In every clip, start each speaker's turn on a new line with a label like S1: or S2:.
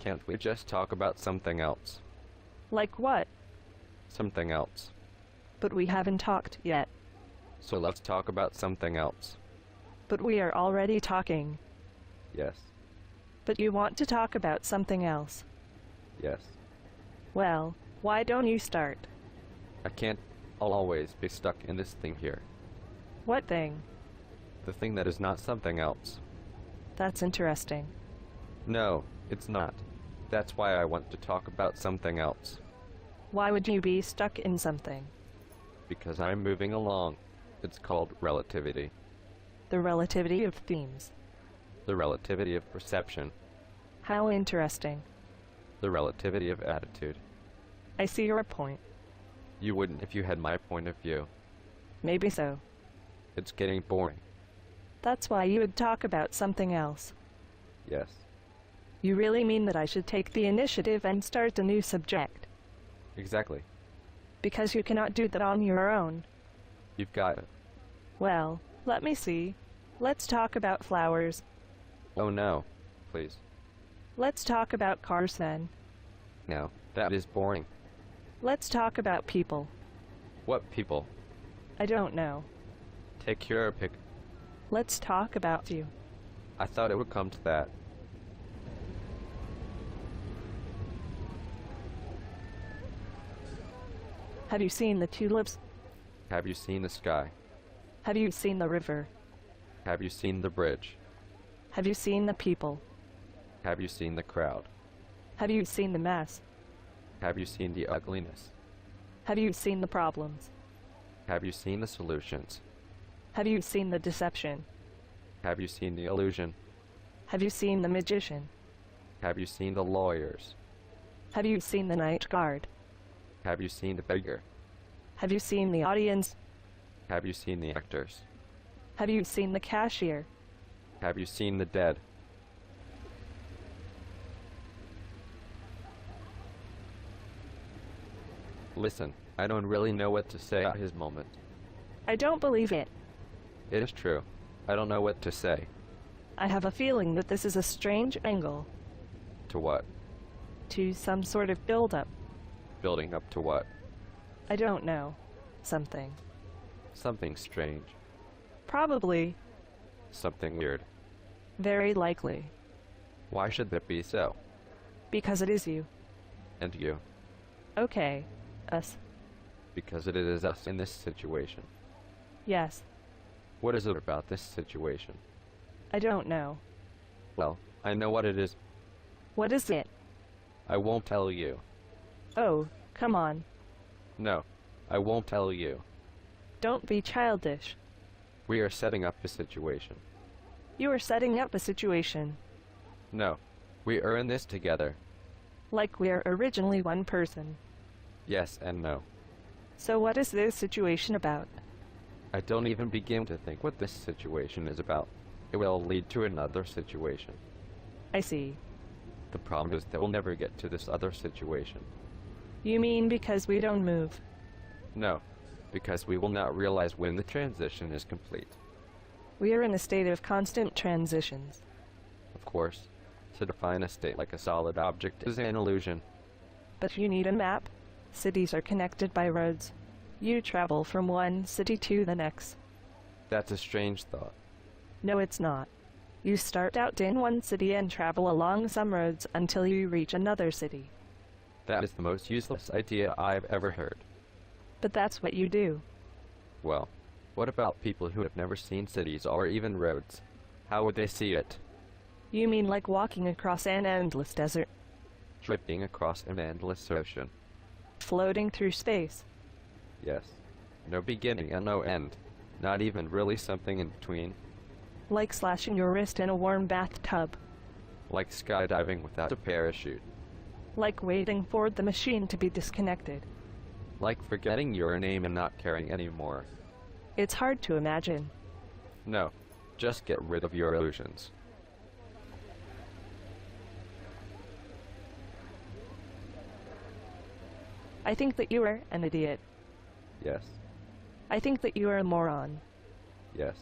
S1: Can't we just talk about something else?
S2: Like what?
S1: Something else.
S2: But we haven't talked yet.
S1: So let's talk about something else.
S2: But we are already talking.
S1: Yes.
S2: But you want to talk about something else.
S1: Yes.
S2: Well, why don't you start?
S1: I can't. I'll always be stuck in this thing here.
S2: What thing?
S1: The thing that is not something else.
S2: That's interesting.
S1: No, it's not. That's why I want to talk about something else.
S2: Why would you be stuck in something?
S1: Because I'm moving along. It's called relativity.
S2: The relativity of themes.
S1: The relativity of perception.
S2: How interesting.
S1: The relativity of attitude.
S2: I see your point.
S1: You wouldn't if you had my point of view.
S2: Maybe so.
S1: It's getting boring.
S2: That's why you would talk about something else.
S1: Yes.
S2: You really mean that I should take the initiative and start a new subject?
S1: Exactly.
S2: Because you cannot do that on your own.
S1: You've got it.
S2: Well, let me see. Let's talk about flowers.
S1: Oh no. Please.
S2: Let's talk about cars then.
S1: No, that is boring.
S2: Let's talk about people.
S1: What people?
S2: I don't know.
S1: Take your pick.
S2: Let's talk about you.
S1: I thought it would come to that.
S2: Have you seen the tulips?
S1: Have you seen the sky?
S2: Have you seen the river?
S1: Have you seen the bridge?
S2: Have you seen the people?
S1: Have you seen the crowd?
S2: Have you seen the mess?
S1: Have you seen the ugliness?
S2: Have you seen the problems?
S1: Have you seen the solutions?
S2: Have you seen the deception?
S1: Have you seen the illusion?
S2: Have you seen the magician?
S1: Have you seen the lawyers?
S2: Have you seen the night guard?
S1: Have you seen the beggar?
S2: Have you seen the audience?
S1: Have you seen the actors?
S2: Have you seen the cashier?
S1: Have you seen the dead? Listen, I don't really know what to say at his moment.
S2: I don't believe it.
S1: It is true. I don't know what to say.
S2: I have a feeling that this is a strange angle.
S1: To what?
S2: To some sort of build-up.
S1: Building up to what?
S2: I don't know. Something.
S1: Something strange.
S2: Probably.
S1: Something weird.
S2: Very likely.
S1: Why should that be so?
S2: Because it is you.
S1: And you.
S2: Okay. Us.
S1: Because it is us in this situation.
S2: Yes.
S1: What is it about this situation?
S2: I don't know.
S1: Well, I know what it is.
S2: What is it?
S1: I won't tell you.
S2: Oh, come on.
S1: No, I won't tell you.
S2: Don't be childish.
S1: We are setting up a situation.
S2: You are setting up a situation.
S1: No, we are in this together.
S2: Like we're originally one person.
S1: Yes and no.
S2: So what is this situation about?
S1: I don't even begin to think what this situation is about. It will lead to another situation.
S2: I see.
S1: The problem is that we'll never get to this other situation.
S2: You mean because we don't move?
S1: No, because we will not realize when the transition is complete.
S2: We are in a state of constant transitions.
S1: Of course, to define a state like a solid object is an illusion.
S2: But you need a map. Cities are connected by roads. You travel from one city to the next.
S1: That's a strange thought.
S2: No, it's not. You start out in one city and travel along some roads until you reach another city.
S1: That is the most useless idea I've ever heard.
S2: But that's what you do.
S1: Well, what about people who have never seen cities or even roads? How would they see it?
S2: You mean like walking across an endless desert?
S1: Drifting across an endless ocean.
S2: Floating through space?
S1: Yes. No beginning and no end. Not even really something in between.
S2: Like slashing your wrist in a warm bathtub.
S1: Like skydiving without a parachute.
S2: Like waiting for the machine to be disconnected.
S1: Like forgetting your name and not caring anymore.
S2: It's hard to imagine.
S1: No. Just get rid of your illusions.
S2: I think that you are an idiot.
S1: Yes.
S2: I think that you are a moron.
S1: Yes.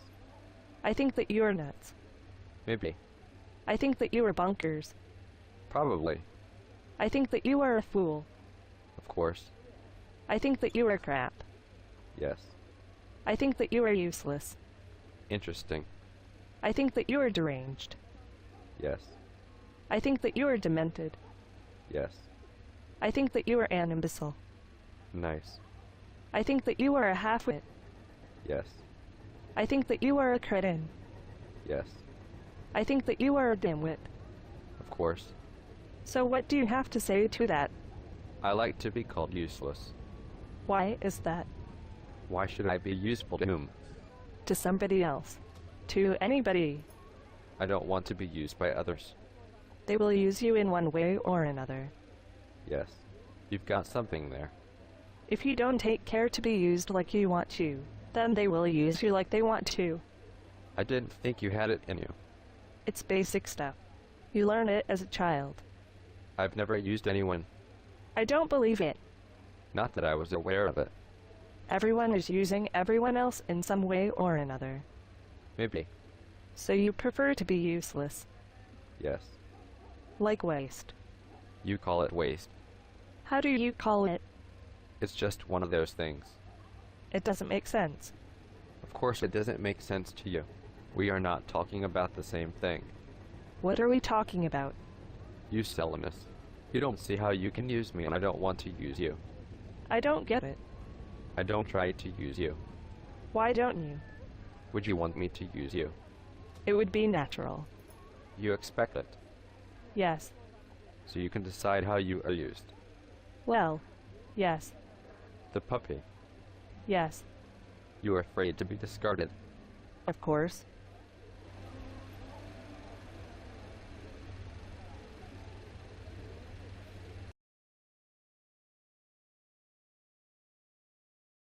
S2: I think that you are nuts.
S1: Maybe.
S2: I think that you are bonkers.
S1: Probably.
S2: I think that you are a fool.
S1: Of course.
S2: I think that you are crap.
S1: Yes.
S2: I think that you are useless.
S1: Interesting.
S2: I think that you are deranged.
S1: Yes.
S2: I think that you are demented.
S1: Yes.
S2: I think that you are an imbecile.
S1: Nice.
S2: I think that you are a half-wit.
S1: Yes.
S2: I think that you are a cretin.
S1: Yes.
S2: I think that you are a dimwit.
S1: Of course.
S2: So what do you have to say to that?
S1: I like to be called useless.
S2: Why is that?
S1: Why should I be useful to whom?
S2: To somebody else. To anybody.
S1: I don't want to be used by others.
S2: They will use you in one way or another.
S1: Yes. You've got something there.
S2: If you don't take care to be used like you want to, then they will use you like they want to.
S1: I didn't think you had it in you.
S2: It's basic stuff. You learn it as a child.
S1: I've never used anyone.
S2: I don't believe it.
S1: Not that I was aware of it.
S2: Everyone is using everyone else in some way or another.
S1: Maybe.
S2: So you prefer to be useless.
S1: Yes.
S2: Like waste.
S1: You call it waste.
S2: How do you call it?
S1: It's just one of those things.
S2: It doesn't make sense.
S1: Of course it doesn't make sense to you. We are not talking about the same thing.
S2: What are we talking about?
S1: Uselessness. You don't see how you can use me, and I don't want to use you.
S2: I don't get it.
S1: I don't try to use you.
S2: Why don't you?
S1: Would you want me to use you?
S2: It would be natural.
S1: You expect it,
S2: Yes.
S1: so you can decide how you are used.
S2: Well, yes.
S1: The puppy.
S2: Yes.
S1: You are afraid to be discarded.
S2: Of course.